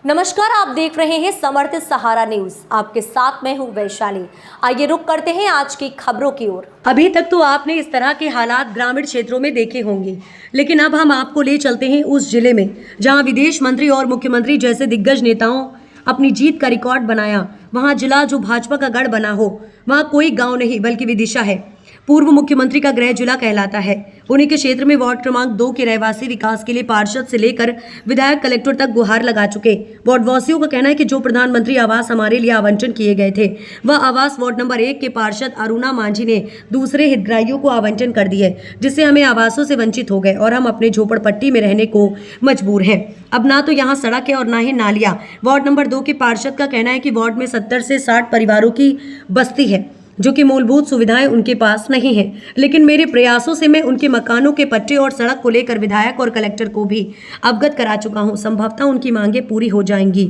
नमस्कार, आप देख रहे हैं समर्थ सहारा न्यूज। आपके साथ मैं हूं वैशाली। आइए रुक करते हैं आज की खबरों की ओर। अभी तक तो आपने इस तरह के हालात ग्रामीण क्षेत्रों में देखे होंगे, लेकिन अब हम आपको ले चलते हैं उस जिले में जहां विदेश मंत्री और मुख्यमंत्री जैसे दिग्गज नेताओं अपनी जीत का रिकॉर्ड बनाया। वहां जिला जो भाजपा का गढ़ बना हो, वहां कोई गांव नहीं बल्कि विदिशा है। पूर्व मुख्यमंत्री का गृह जिला कहलाता है। उन्हीं के क्षेत्र में वार्ड क्रमांक 2 के रहवासी विकास के लिए पार्षद से लेकर विधायक कलेक्टर तक गुहार लगा चुके। वार्डवासियों का कहना है कि जो प्रधानमंत्री आवास हमारे लिए आवंटन किए गए थे, वह आवास वार्ड नंबर 1 के पार्षद अरुणा मांझी ने दूसरे हितग्राहियों को आवंटन कर दिए, जिससे हमें आवासों से वंचित हो गए और हम अपने झोपड़पट्टी में रहने को मजबूर हैं। अब ना तो यहाँ सड़क है और ना ही नालियाँ। वार्ड नंबर 2 के पार्षद का कहना है कि वार्ड में 70 से 60 परिवारों की बस्ती है, जो कि मूलभूत सुविधाएं उनके पास नहीं है। लेकिन मेरे प्रयासों से मैं उनके मकानों के पट्टे और सड़क को लेकर विधायक और कलेक्टर को भी अवगत करा चुका हूं। संभवतः उनकी मांगे पूरी हो जाएंगी।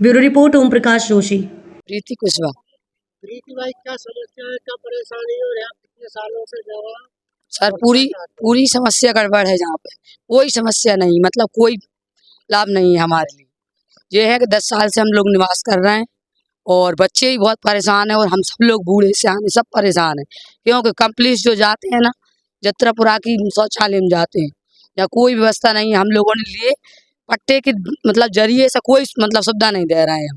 Bureau report, Om Prakash Joshi. प्रीति कुशवाहा। प्रीति भाई, क्या समस्या है, क्या परेशानी है और आप कितने सालों से जो है सर पूरी समस्या गड़बड़ है। जहाँ पे कोई समस्या नहीं, मतलब कोई लाभ नहीं है हमारे लिए। ये है कि 10 साल से हम लोग निवास कर रहे हैं और बच्चे भी बहुत परेशान हैं और हम सब लोग बूढ़े सियाने सब परेशान हैं, क्योंकि कंप्लीट जो जाते हैं ना जत्रापुरा की शौचालय में जाते हैं, या कोई व्यवस्था नहीं है। हम लोगों ने लिए पट्टे के मतलब जरिए से कोई मतलब सुविधा नहीं दे रहे हैं।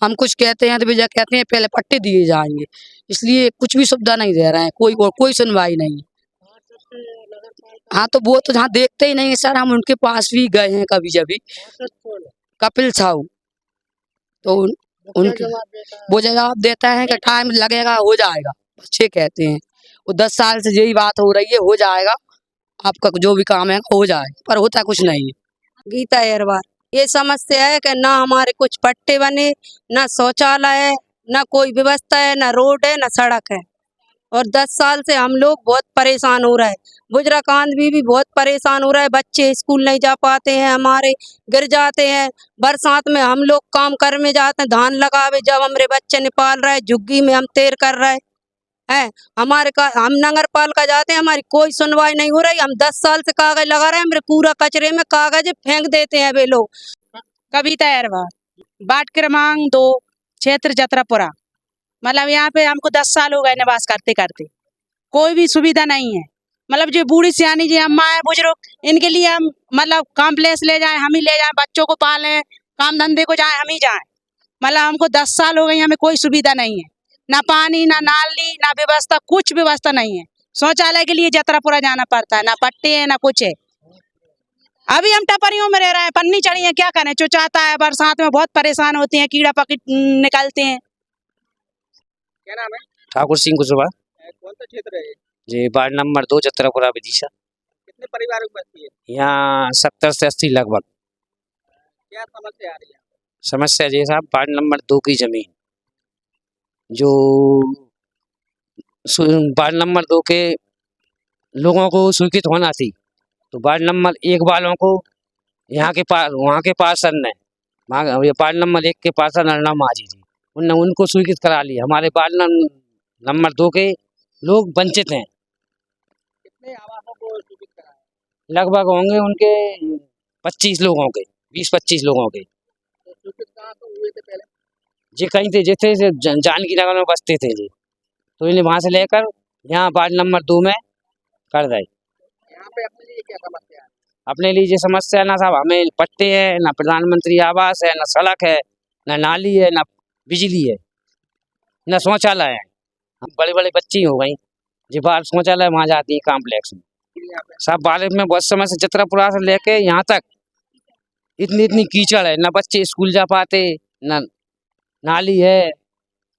हम कुछ कहते हैं तो भैया कहते हैं पहले पट्टे दिए जाएंगे, इसलिए कुछ भी सुविधा नहीं दे रहे हैं। कोई और कोई सुनवाई नहीं। हाँ, तो वो तो जहाँ देखते ही नहीं है सर। हम उनके पास भी गए हैं कभी जभी, कपिल साहू, तो उनके वो जवाब देता है कि टाइम लगेगा, हो जाएगा। बच्चे कहते हैं वो 10 साल से यही बात हो रही है, हो जाएगा आपका जो भी काम है हो जाएगा, पर होता कुछ नहीं है। गीता एरवार, ये समस्या है कि ना हमारे कुछ पट्टे बने, ना शौचालय है, ना कोई व्यवस्था है, ना रोड है, ना सड़क है। और 10 साल से हम लोग बहुत परेशान हो रहे हैं। बुजुर्गान भी बहुत परेशान हो रहा है। बच्चे स्कूल नहीं जा पाते हैं, हमारे गिर जाते हैं। बरसात में हम लोग काम कर में जाते हैं, धान लगावे, जब हमारे बच्चे निपाल रहे, झुग्गी में हम तैर कर रहे हैं। हम नगर पालिका जाते हैं, हमारी कोई सुनवाई नहीं हो रही। हम 10 साल से कागज लगा रहे हैं, मेरे पूरा कचरे में कागज फेंक देते हैं वे लोग। कविता एरवार, वार्ड क्रमांक 2, क्षेत्र जत्रापुरा। मतलब यहाँ पे हमको 10 साल हो गए निवास करते करते, कोई भी सुविधा नहीं है। मतलब जो बूढ़ी सियानी जी अम्मा है, बुजुर्ग, इनके लिए हम मतलब कॉम्प्लेक्स ले जाएं, हम ही ले जाएं, बच्चों को पालें, काम धंधे को जाएं, हम ही जाएं। मतलब हमको 10 साल हो गए, हमें कोई सुविधा नहीं है, ना पानी, ना नाली, ना व्यवस्था, कुछ व्यवस्था नहीं है। शौचालय के लिए जत्रापुरा जाना पड़ता है, ना पट्टे है ना कुछ है। अभी हम टपरियों में रह रहे हैं, पन्नी चढ़ी है, क्या करें। चुचाता है, बरसात में बहुत परेशान होती हैं, कीड़ा पकड़ निकलते हैं। क्या नाम है? ठाकुर सिंह कुशवाहा। कौन सा क्षेत्र है ये? जी, वार्ड नंबर 2 जत्रापुरा विदिशा। कितने परिवारों की बस्ती है? यहाँ 70 से 80 लगभग। क्या समस्या आ रही है? समस्या जी साहब, वार्ड नंबर 2 की जमीन जो वार्ड नंबर 2 के लोगों को स्वीकृत होना थी, तो वार्ड नंबर 1 वालों को यहाँ के पास वहाँ के पार्षद ने वार्ड नंबर 1 के पार्षद अरुणा मांझी जी, उनने उनको स्वीकृत करा लिया। हमारे वार्ड नंबर 2 के लोग वंचित हैं। कितने आवासों को स्वीकृत करा है? लगभग होंगे उनके 25 लोगों के, 20-25 लोगों के। तो स्वीकृत कहाँ से हुए थे पहले? जी कहीं थे, जैसे जानकी नगर में बसते थे जी, तो इन्हें वहाँ से लेकर यहाँ वार्ड नंबर 2 में कर गए। यहाँ पे अपने लिए क्या समस्या है? अपने लिए ये समस्या ना साहब, हमें पट्टे है, ना प्रधानमंत्री आवास है, ना सड़क है, ना नाली है, ना बिजली है, ना शौचालय है। हम बड़े बड़े बच्ची हो गई जी, बाहर शौचालय वहाँ जाती है कॉम्प्लेक्स में। यहाँ पे साहब बारिश में बहुत समय से जत्रापुरा से लेके यहाँ तक इतनी कीचड़ है, ना बच्चे स्कूल जा पाते, ना नाली है,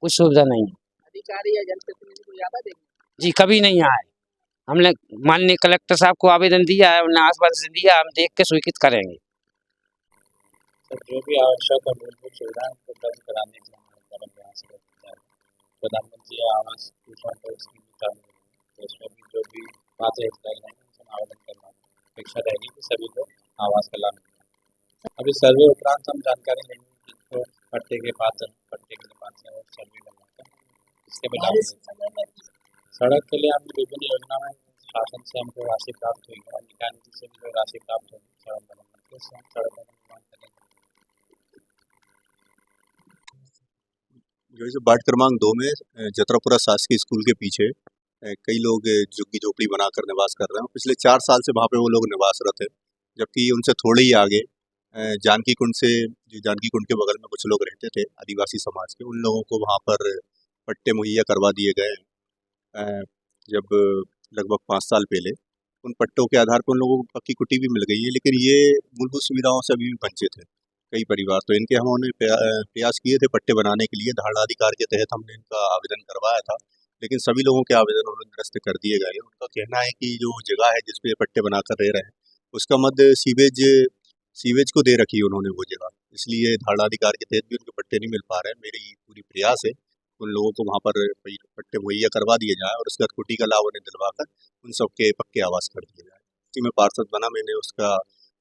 कुछ सुविधा नहीं। अधिकारी या जनप्रतिनिधि को ज्यादा देखें? जी कभी नहीं आए। हमने माननीय कलेक्टर साहब को आवेदन दिया है, उन्हें आश्वासन दिया, हम देख के स्वीकृत करेंगे। सर, जो भी आवश्यक और मूलभूत सुविधाएं उपलब्ध कराने के लिए हमारे कदम प्रयास करते हैं। प्रधानमंत्री आवास योजना पर स्कीम चालू है, तो उसमें भी जो भी पात्र हितग्राही हैं उनसे आवेदन करना अपेक्षा रहेगी कि सभी को आवास का लाभ मिले। अभी सर्वे उपरांत हम जानकारी लेंगे जिनको पट्टे के पात्र, पट्टे के लिए पात्र है और सर्वे करवाकर इसके भी लाभ। सड़क के लिए हमने विभिन्न योजनाओं में शासन से हमको राशि प्राप्त हुई है और निकाय नीति से भी जो राशि प्राप्त होगी सड़क बनने के, सड़क का निर्माण करेंगे। जो है वार्ड क्रमांक 2 में जतरापुरा शासकीय स्कूल के पीछे कई लोग झुग्गी झोपड़ी बनाकर निवास कर रहे हैं। पिछले 4 साल से वहाँ पे वो लोग निवासरत है, जबकि उनसे थोड़े ही आगे जानकी कुंड से, जो जानकी कुंड के बगल में कुछ लोग रहते थे आदिवासी समाज के, उन लोगों को वहाँ पर पट्टे मुहैया करवा दिए गए जब लगभग 5 साल पहले। उन पट्टों के आधार पर उन लोगों को पक्की कुटी भी मिल गई है, लेकिन ये मूलभूत सुविधाओं से अभी भी वंचित है कई परिवार। तो इनके हमने प्रयास किए थे पट्टे बनाने के लिए, धारणाधिकार के तहत हमने इनका आवेदन करवाया था, लेकिन सभी लोगों के आवेदन उन्होंने निरस्त कर दिए गए। उनका कहना है कि जो जगह है जिस पे पट्टे बनाकर रह रहे हैं, उसका मध्य सीवेज को दे रखी है उन्होंने वो जगह, इसलिए धारणाधिकार के तहत भी उनके पट्टे नहीं मिल पा रहे हैं। मेरी पूरी प्रयास है उन लोगों को वहाँ पर पट्टे मुहैया करवा दिए जाए और उसके बाद कुटी का लाभ उन्हें दिलवाकर उन सबके पक्के आवास कर दिए जाए। इसी में पार्षद बना, मैंने उसका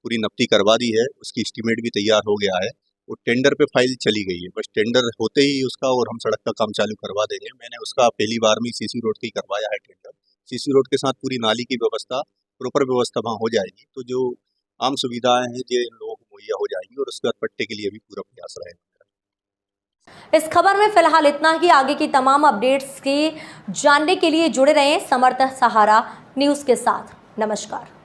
पूरी नफ्ती करवा दी है, उसकी एस्टीमेट भी तैयार हो गया है, वो टेंडर पे फाइल चली गई है, बस टेंडर होते ही उसका और हम सड़क का काम चालू करवा देंगे। मैंने उसका पहली बार में सीसी रोड की करवाया है टेंडर। सीसी रोड के साथ पूरी नाली की व्यवस्था, प्रॉपर व्यवस्था वहाँ हो जाएगी, तो जो आम सुविधाएं हैं ये इन लोगों को मुहैया हो जाएगी और उसके बाद पट्टे के लिए भी पूरा प्रयास रहेगा। इस खबर में फिलहाल इतना ही। आगे की तमाम अपडेट्स की जानने के लिए जुड़े रहें समर्थ सहारा न्यूज़ के साथ। नमस्कार।